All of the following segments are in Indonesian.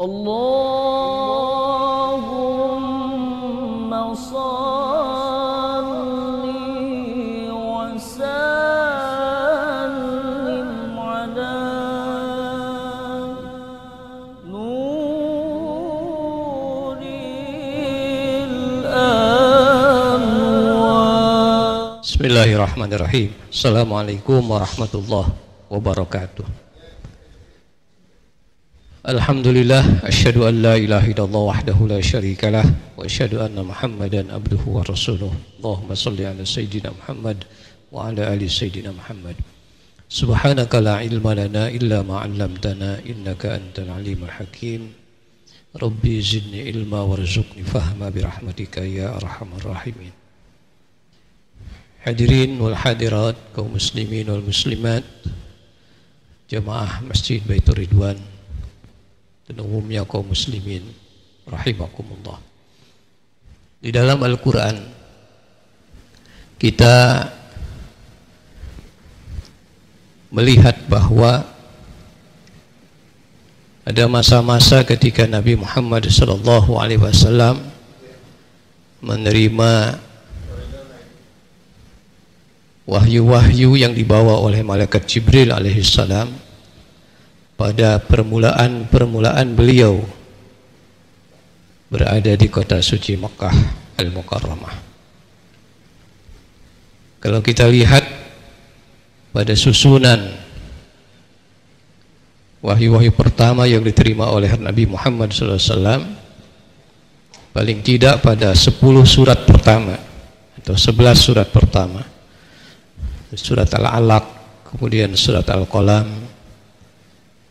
Allahumma salli wa sallim ala nuril anwar. Bismillahirrahmanirrahim. Assalamualaikum warahmatullahi wabarakatuh. Alhamdulillah, asyhadu an la ilaha illallah wahdahu la syarikalah wa asyhadu anna Muhammadan abduhu wa rasuluh. Allahumma shalli ala sayyidina Muhammad wa ala ali sayyidina Muhammad. Subhanaka la ilma lana illa ma 'allamtana innaka antal alimul hakim. Rabbi zidni ilma warzuqni fahma bi rahmatika ya arhamar rahimin. Hadirin wal hadirat, kaum muslimin wal muslimat, jamaah Masjid Baitur Ridwan dan umumnya kaum muslimin rahimakumullah. Di dalam Al-Quran kita melihat bahwa ada masa-masa ketika Nabi Muhammad SAW menerima wahyu-wahyu yang dibawa oleh malaikat Jibril alaihissalam pada permulaan beliau berada di kota suci Makkah Al-Mukarramah. Kalau kita lihat pada susunan wahyu-wahyu pertama yang diterima oleh Nabi Muhammad SAW, paling tidak pada 10 surat pertama atau 11 surat pertama, surat Al-Alaq, kemudian surat Al-Qalam,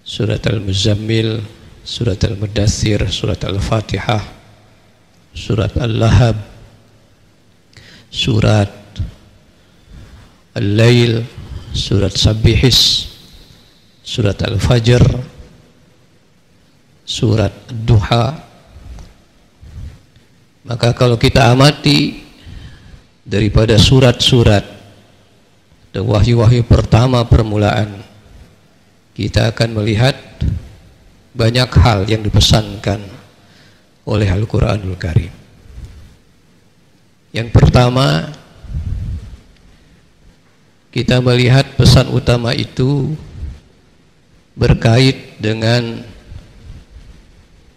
surat Al-Muzammil, surat Al-Mudaththir, surat Al-Fatihah, surat Al-Lahab, surat Al-Lail, surat Sabbihis, surat Al-Fajr, surat Ad-Duha. Maka kalau kita amati daripada surat-surat dan wahyu-wahyu pertama permulaan, kita akan melihat banyak hal yang dipesankan oleh Al-Quranul Karim. Yang pertama, kita melihat pesan utama itu berkait dengan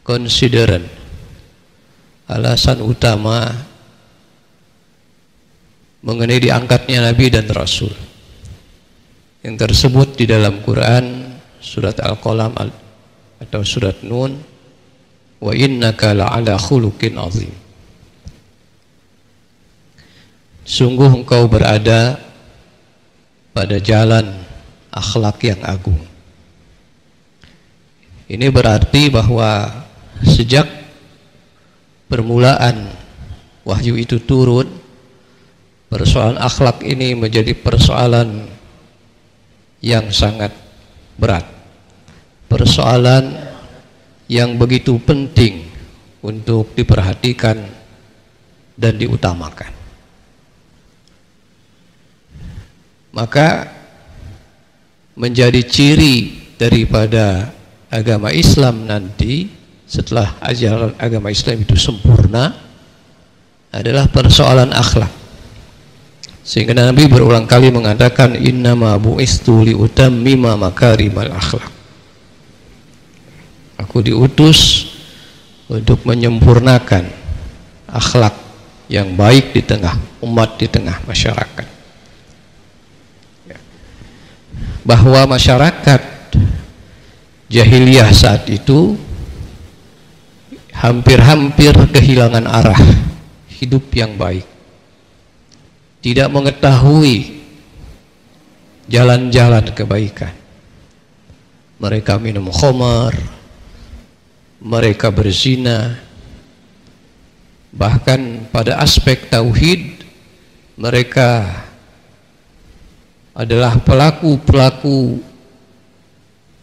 consideran, alasan utama mengenai diangkatnya Nabi dan Rasul, yang tersebut di dalam Quran surat Al-Qalam atau surat Nun, wa innaka la'ala khuluqin azim. Sungguh engkau berada pada jalan akhlak yang agung. Ini berarti bahwa sejak permulaan wahyu itu turun, persoalan akhlak ini menjadi persoalan yang sangat berat, persoalan yang begitu penting untuk diperhatikan dan diutamakan. Maka menjadi ciri daripada agama Islam nanti setelah ajaran agama Islam itu sempurna adalah persoalan akhlak. Sehingga Nabi berulang kali mengatakan innama bu'istu liutammima makarimal akhlak. Aku diutus untuk menyempurnakan akhlak yang baik di tengah umat, di tengah masyarakat. Bahwa masyarakat jahiliyah saat itu hampir-hampir kehilangan arah hidup yang baik, tidak mengetahui jalan-jalan kebaikan. Mereka minum khamar, mereka berzina, bahkan pada aspek tauhid mereka adalah pelaku-pelaku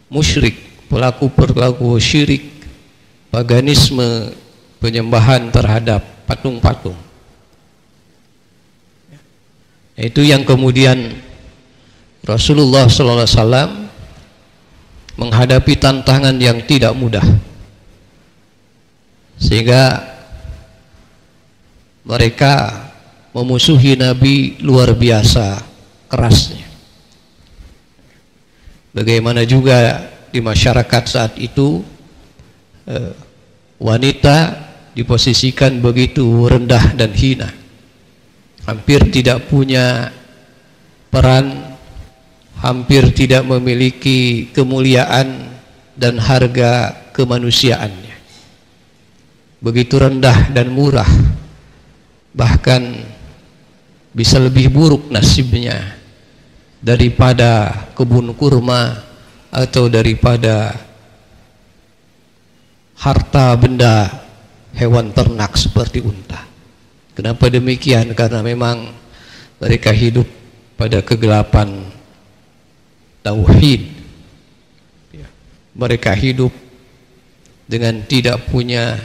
musyrik, pelaku-pelaku syirik, paganisme, penyembahan terhadap patung-patung. Itu yang kemudian Rasulullah SAW menghadapi tantangan yang tidak mudah sehingga mereka memusuhi Nabi luar biasa kerasnya. Bagaimana juga di masyarakat saat itu wanita diposisikan begitu rendah dan hina, hampir tidak punya peran, hampir tidak memiliki kemuliaan dan harga kemanusiaannya. Begitu rendah dan murah, bahkan bisa lebih buruk nasibnya daripada kebun kurma atau daripada harta benda hewan ternak seperti unta. Kenapa demikian? Karena memang mereka hidup pada kegelapan tauhid. Mereka hidup dengan tidak punya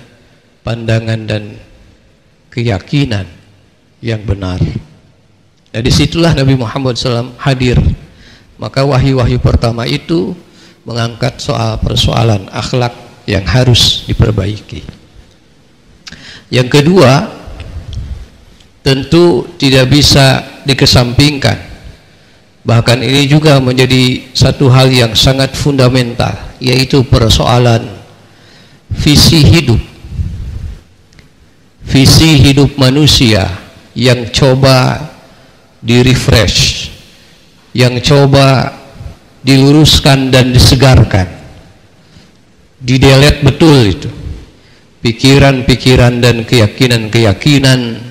pandangan dan keyakinan yang benar. Nah, disitulah Nabi Muhammad SAW hadir. Maka wahyu-wahyu pertama itu mengangkat soal persoalan akhlak yang harus diperbaiki. Yang kedua, tentu tidak bisa dikesampingkan. Bahkan ini juga menjadi satu hal yang sangat fundamental, yaitu persoalan visi hidup. Visi hidup manusia yang coba di-refresh, yang coba diluruskan dan disegarkan, didelete betul itu pikiran-pikiran dan keyakinan-keyakinan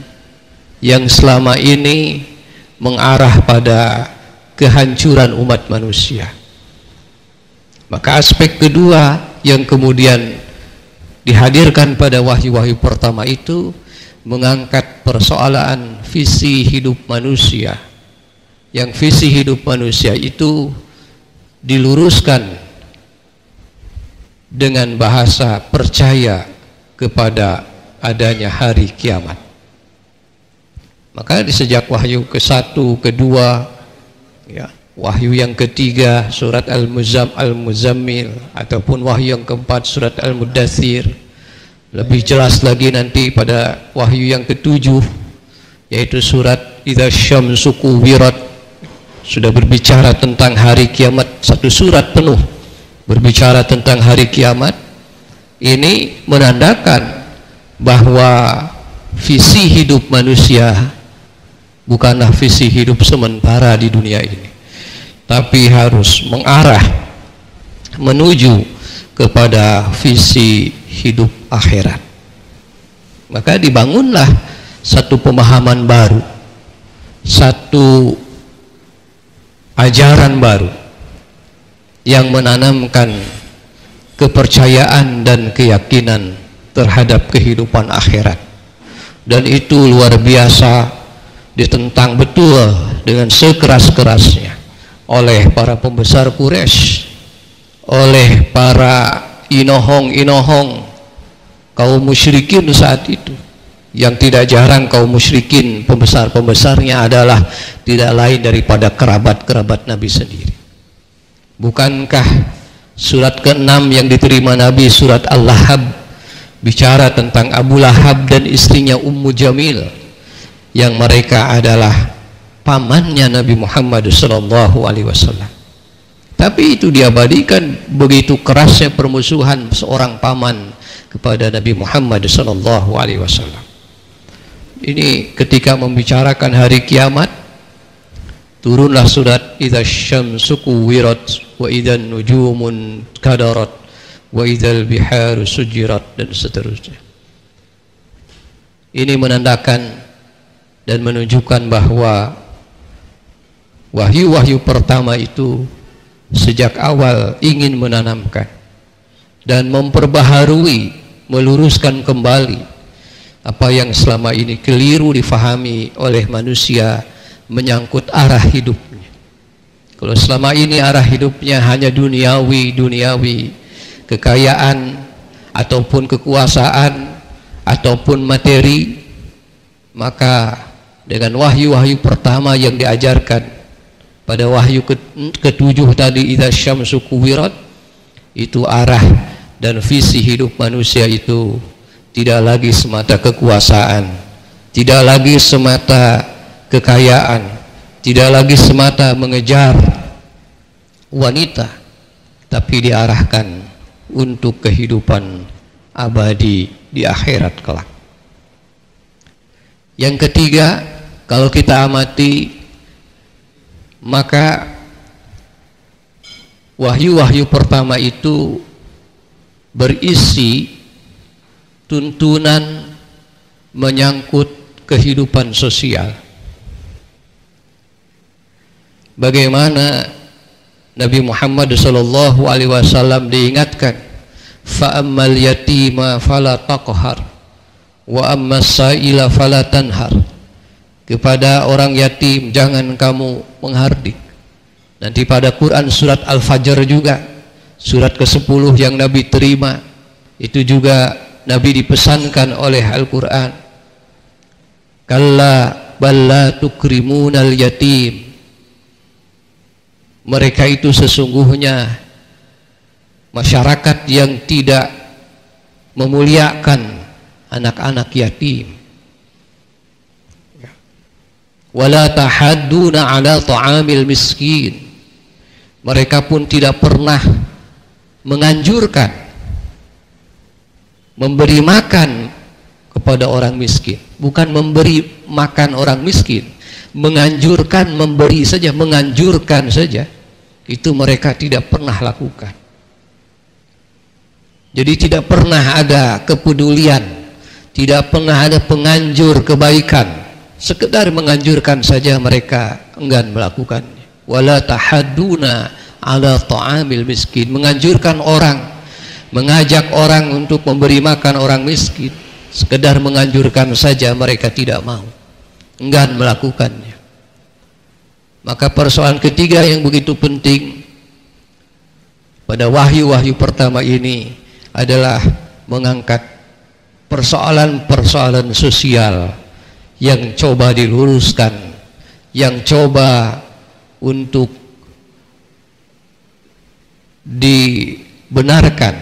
yang selama ini mengarah pada kehancuran umat manusia. Maka aspek kedua yang kemudian dihadirkan pada wahyu-wahyu pertama itu mengangkat persoalan visi hidup manusia, yang visi hidup manusia itu diluruskan dengan bahasa percaya kepada adanya hari kiamat. Maka di sejak wahyu ke-1, kedua, ya, wahyu yang ketiga surat Al-Muzammil ataupun wahyu yang keempat surat Al-Mudaththir, lebih jelas lagi nanti pada wahyu yang ketujuh yaitu surat Idza Syamsu Kuwirat, sudah berbicara tentang hari kiamat, satu surat penuh berbicara tentang hari kiamat. Ini menandakan bahwa visi hidup manusia bukanlah visi hidup sementara di dunia ini, tapi harus mengarah menuju kepada visi hidup akhirat. Maka dibangunlah satu pemahaman baru, satu ajaran baru yang menanamkan kepercayaan dan keyakinan terhadap kehidupan akhirat. Dan itu luar biasa ditentang betul dengan sekeras-kerasnya oleh para pembesar Quraisy, oleh para inohong-inohong kaum musyrikin saat itu, yang tidak jarang kaum musyrikin pembesar-pembesarnya adalah tidak lain daripada kerabat-kerabat Nabi sendiri. Bukankah surat ke-6 yang diterima Nabi, surat Al-Lahab, bicara tentang Abu Lahab dan istrinya Ummu Jamil, yang mereka adalah pamannya Nabi Muhammad SAW. Tapi itu diabadikan begitu kerasnya permusuhan seorang paman kepada Nabi Muhammad SAW. Ini ketika membicarakan hari kiamat, turunlah surat Idza Syamsu Kuwirat wa idzan nujumun kadarat wa idzal biharu sujirat dan seterusnya. Ini menandakan dan menunjukkan bahwa wahyu-wahyu pertama itu sejak awal ingin menanamkan dan memperbaharui, meluruskan kembali apa yang selama ini keliru difahami oleh manusia menyangkut arah hidupnya. Kalau selama ini arah hidupnya hanya duniawi, kekayaan ataupun kekuasaan ataupun materi, maka dengan wahyu-wahyu pertama yang diajarkan pada wahyu ketujuh tadi, Idza Syamsu Kuwirat, itu arah dan visi hidup manusia itu tidak lagi semata kekuasaan, tidak lagi semata kekayaan, tidak lagi semata mengejar wanita, tapi diarahkan untuk kehidupan abadi di akhirat kelak. Yang ketiga, kalau kita amati, maka wahyu-wahyu pertama itu berisi tuntunan menyangkut kehidupan sosial. Bagaimana Nabi Muhammad SAW diingatkan, fa ammal yatima fala taqhar wa ammas sa'ila fala tanhar. Kepada orang yatim jangan kamu menghardik. Nanti pada Quran surat Al-Fajr juga, surat ke-10 yang Nabi terima, itu juga Nabi dipesankan oleh Al-Quran, kalla balla tukrimunal yatim. Mereka itu sesungguhnya masyarakat yang tidak memuliakan anak-anak yatim. Wala tahadduna ala ta'amil miskin. Mereka pun tidak pernah menganjurkan memberi makan kepada orang miskin. Bukan memberi makan orang miskin, menganjurkan, memberi saja, menganjurkan saja, itu mereka tidak pernah lakukan. Jadi tidak pernah ada kepedulian, tidak pernah ada penganjur kebaikan, sekedar menganjurkan saja mereka enggan melakukannya. Wala tahadduna ala ta'amil miskin, menganjurkan orang, mengajak orang untuk memberi makan orang miskin, sekedar menganjurkan saja mereka tidak mau, enggan melakukannya. Maka persoalan ketiga yang begitu penting pada wahyu-wahyu pertama ini adalah mengangkat persoalan-persoalan sosial yang coba diluruskan, yang coba untuk dibenarkan,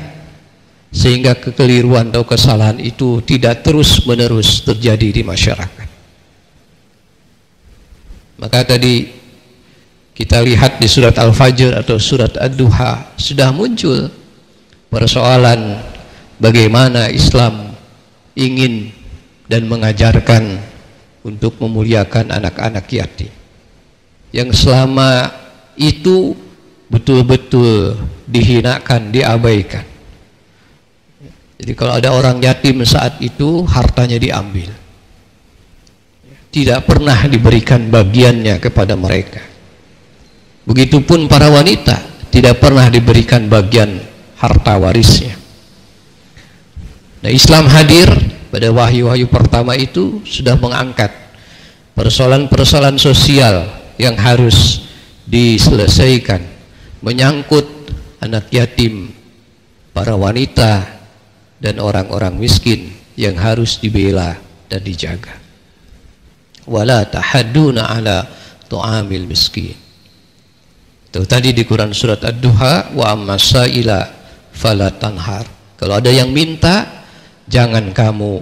sehingga kekeliruan atau kesalahan itu tidak terus-menerus terjadi di masyarakat. Maka tadi kita lihat di surat Al-Fajr atau surat Ad-Duha sudah muncul persoalan bagaimana Islam ingin dan mengajarkan untuk memuliakan anak-anak yatim yang selama itu betul-betul dihinakan, diabaikan. Jadi kalau ada orang yatim saat itu, hartanya diambil, tidak pernah diberikan bagiannya kepada mereka. Begitupun para wanita, tidak pernah diberikan bagian harta warisnya. Nah, Islam hadir pada wahyu-wahyu pertama itu sudah mengangkat persoalan-persoalan sosial yang harus diselesaikan, menyangkut anak yatim, para wanita, dan orang-orang miskin yang harus dibela dan dijaga. Wala tahadduna ala tu'amil miskin. Itu tadi di Quran surat Ad-Duha, wa ammas sa'ila fala tanhar. Kalau ada yang minta, jangan kamu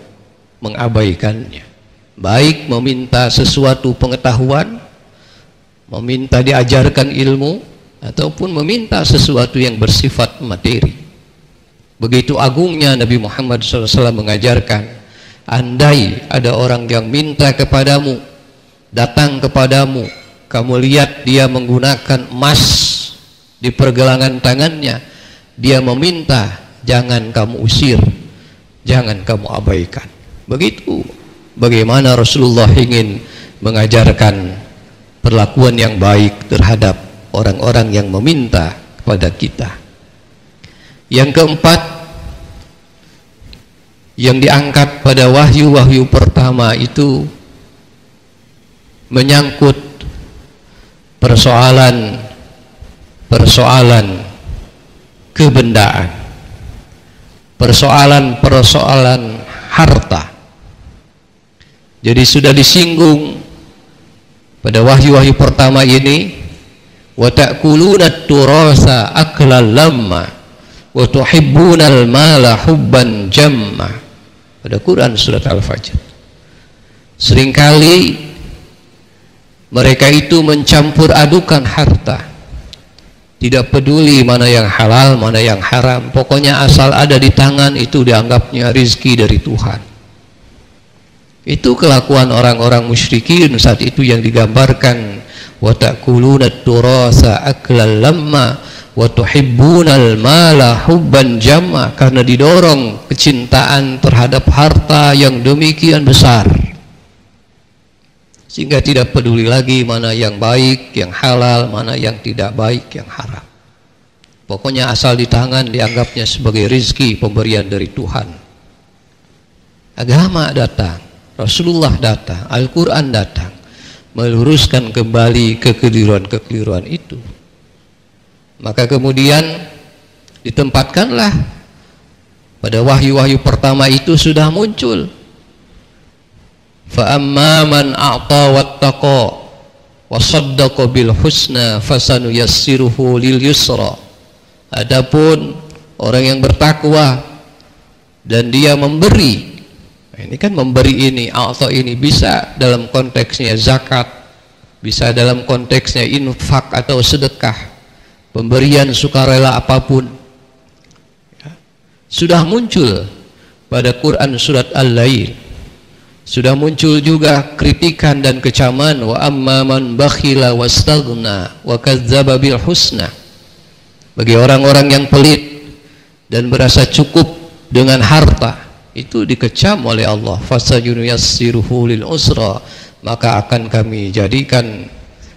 mengabaikannya. Baik meminta sesuatu pengetahuan, meminta diajarkan ilmu, ataupun meminta sesuatu yang bersifat materi. Begitu agungnya Nabi Muhammad SAW mengajarkan, andai ada orang yang minta kepadamu, datang kepadamu, kamu lihat dia menggunakan emas di pergelangan tangannya, dia meminta, jangan kamu usir, jangan kamu abaikan. Begitu bagaimana Rasulullah ingin mengajarkan perlakuan yang baik terhadap orang-orang yang meminta kepada kita. Yang keempat yang diangkat pada wahyu-wahyu pertama itu menyangkut persoalan kebendaan, persoalan harta. Jadi sudah disinggung pada wahyu-wahyu pertama ini, wa ta'kuluna turasa aklan lamma wa tuhibbunal mala hubban jamma. pada Quran surat Al-Fajr. Seringkali mereka itu mencampur adukan harta, tidak peduli mana yang halal, mana yang haram, pokoknya asal ada di tangan itu dianggapnya rizki dari Tuhan. Itu kelakuan orang-orang musyrikin saat itu yang digambarkan, wa ta'kuluna at-turasa aklan lamma wa tuhibbunal mala hubban jamma, karena didorong kecintaan terhadap harta yang demikian besar sehingga tidak peduli lagi mana yang baik, yang halal, mana yang tidak baik, yang haram. Pokoknya asal di tangan dianggapnya sebagai rizki pemberian dari Tuhan. Agama datang, Rasulullah datang, Al-Quran datang, meluruskan kembali kekeliruan-kekeliruan itu. Maka kemudian ditempatkanlah pada wahyu-wahyu pertama itu sudah muncul. Fa amma man a'ta wattaqa wa saddaqa bil husna fasanuyassiruhu lil yusra. Adapun orang yang bertakwa dan dia memberi, ini kan memberi ini, a'ta ini bisa dalam konteksnya zakat, bisa dalam konteksnya infak atau sedekah, pemberian sukarela apapun. Sudah muncul pada Quran surat Al-Lail. Sudah muncul juga kritikan dan kecaman, wa amma man bakhila wastaghna wa kadzdzaba bil husna. Bagi orang-orang yang pelit dan merasa cukup dengan harta, itu dikecam oleh Allah, fasajunuyassiruhu lil usra, maka akan kami jadikan,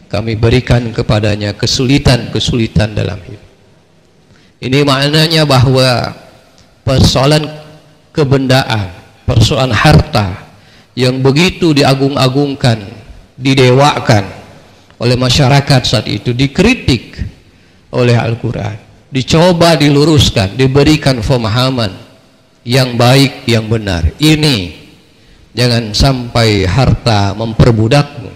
kami berikan kepadanya kesulitan-kesulitan dalam hidup. Ini maknanya bahwa persoalan kebendaan, persoalan harta yang begitu diagung-agungkan, didewakan oleh masyarakat saat itu, dikritik oleh Al-Quran, dicoba diluruskan, diberikan pemahaman yang baik, yang benar. Ini jangan sampai harta memperbudakmu,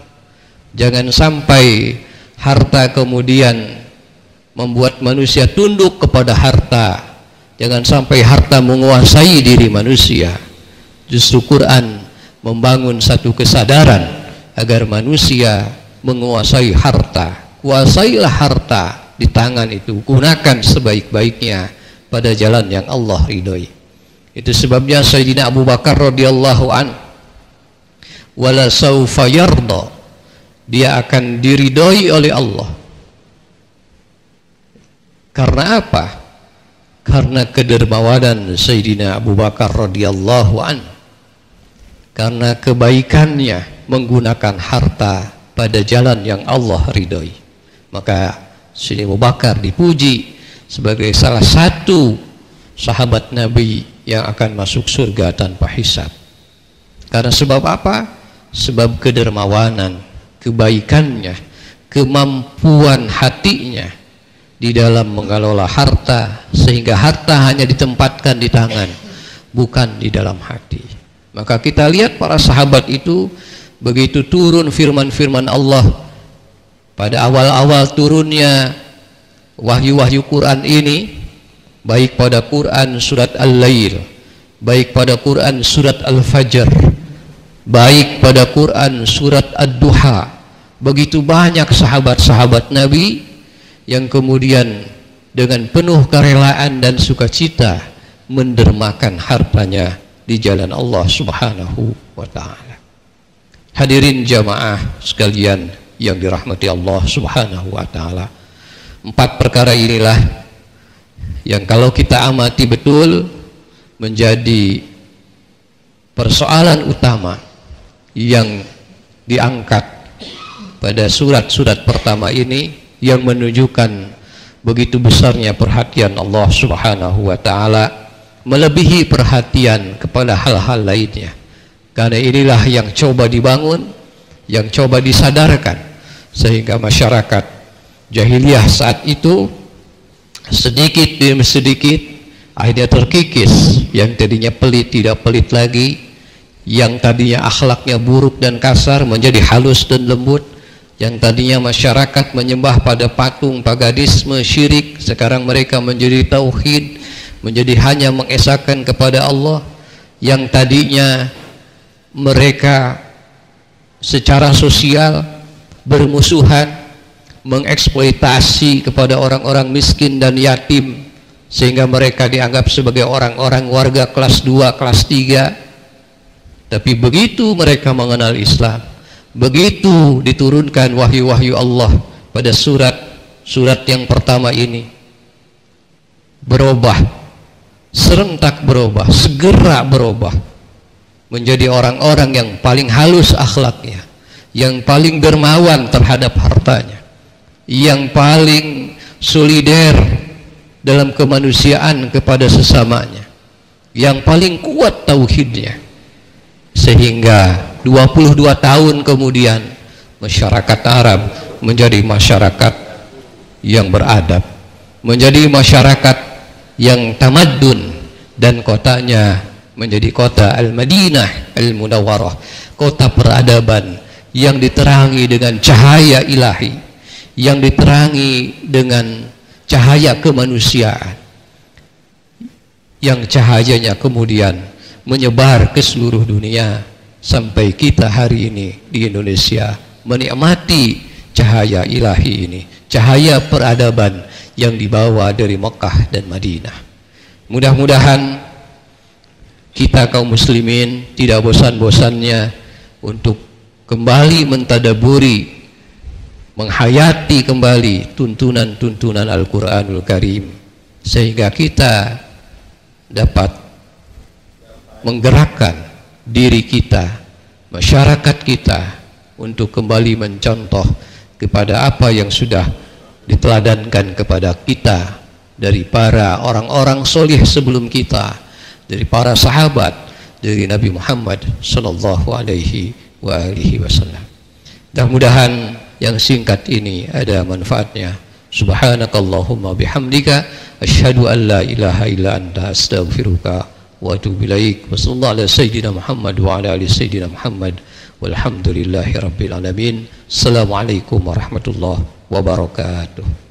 jangan sampai harta kemudian membuat manusia tunduk kepada harta, jangan sampai harta menguasai diri manusia. Justru Quran membangun satu kesadaran agar manusia menguasai harta. Kuasailah harta di tangan itu, gunakan sebaik-baiknya pada jalan yang Allah ridhoi. Itu sebabnya Sayyidina Abu Bakar radhiyallahu an, wala saufa yarda, dia akan diridhoi oleh Allah. Karena apa? Karena kedermawanan Sayyidina Abu Bakar radhiyallahu an, karena kebaikannya menggunakan harta pada jalan yang Allah ridhoi. Maka Sayyidina Abu Bakar dipuji sebagai salah satu sahabat Nabi yang akan masuk surga tanpa hisab. Karena sebab apa? Sebab kedermawanan, kebaikannya, kemampuan hatinya di dalam mengelola harta, sehingga harta hanya ditempatkan di tangan, bukan di dalam hati. Maka kita lihat para sahabat itu begitu turun firman-firman Allah pada awal-awal turunnya wahyu-wahyu Quran ini, baik pada Quran surat Al-Lail, baik pada Quran surat Al-Fajr, baik pada Quran surat Ad-Duha. Begitu banyak sahabat-sahabat Nabi yang kemudian dengan penuh kerelaan dan sukacita mendermakan hartanya di jalan Allah Subhanahu wa ta'ala. Hadirin jamaah sekalian yang dirahmati Allah Subhanahu wa ta'ala, 4 perkara inilah yang kalau kita amati betul menjadi persoalan utama yang diangkat pada surat-surat pertama ini, yang menunjukkan begitu besarnya perhatian Allah Subhanahu wa ta'ala, melebihi perhatian kepada hal-hal lainnya. Karena inilah yang coba dibangun, yang coba disadarkan, sehingga masyarakat jahiliyah saat itu sedikit demi sedikit akhirnya terkikis. Yang tadinya pelit tidak pelit lagi, yang tadinya akhlaknya buruk dan kasar menjadi halus dan lembut, yang tadinya masyarakat menyembah pada patung, paganisme, syirik, sekarang mereka menjadi tauhid, menjadi hanya mengesahkan kepada Allah. yang tadinya mereka secara sosial bermusuhan, mengeksploitasi kepada orang-orang miskin dan yatim, sehingga mereka dianggap sebagai orang-orang warga kelas 2, kelas 3. Tapi begitu mereka mengenal Islam, begitu diturunkan wahyu-wahyu Allah pada surat yang pertama ini, berubah, serentak berubah, segera berubah menjadi orang-orang yang paling halus akhlaknya, yang paling dermawan terhadap hartanya, yang paling solider dalam kemanusiaan kepada sesamanya, yang paling kuat tauhidnya. Sehingga 22 tahun kemudian masyarakat Arab menjadi masyarakat yang beradab, menjadi masyarakat yang tamadun, dan kotanya menjadi kota Al-Madinah Al-Munawwarah, kota peradaban yang diterangi dengan cahaya ilahi, yang diterangi dengan cahaya kemanusiaan, yang cahayanya kemudian menyebar ke seluruh dunia sampai kita hari ini di Indonesia menikmati cahaya ilahi ini, cahaya peradaban yang dibawa dari Mekah dan Madinah. Mudah-mudahan kita kaum muslimin tidak bosan-bosannya untuk kembali mentadaburi, menghayati kembali tuntunan-tuntunan Al-Quranul Karim, sehingga kita dapat menggerakkan diri kita, masyarakat kita, untuk kembali mencontoh kepada apa yang sudah diteladankan kepada kita dari para orang-orang soleh sebelum kita, dari para sahabat, dari Nabi Muhammad sallallahu alaihi wasallam. Mudah-mudahan yang singkat ini ada manfaatnya. Subhanakallahumma bihamdika asyhadu an la ilaha illa anta astaghfiruka wa atubu ilaik. Wa sallallahu ala sayyidina Muhammad wa ala ali sayyidina Muhammad walhamdulillahi rabbil alamin. Assalamualaikum warahmatullahi wabarakatuh.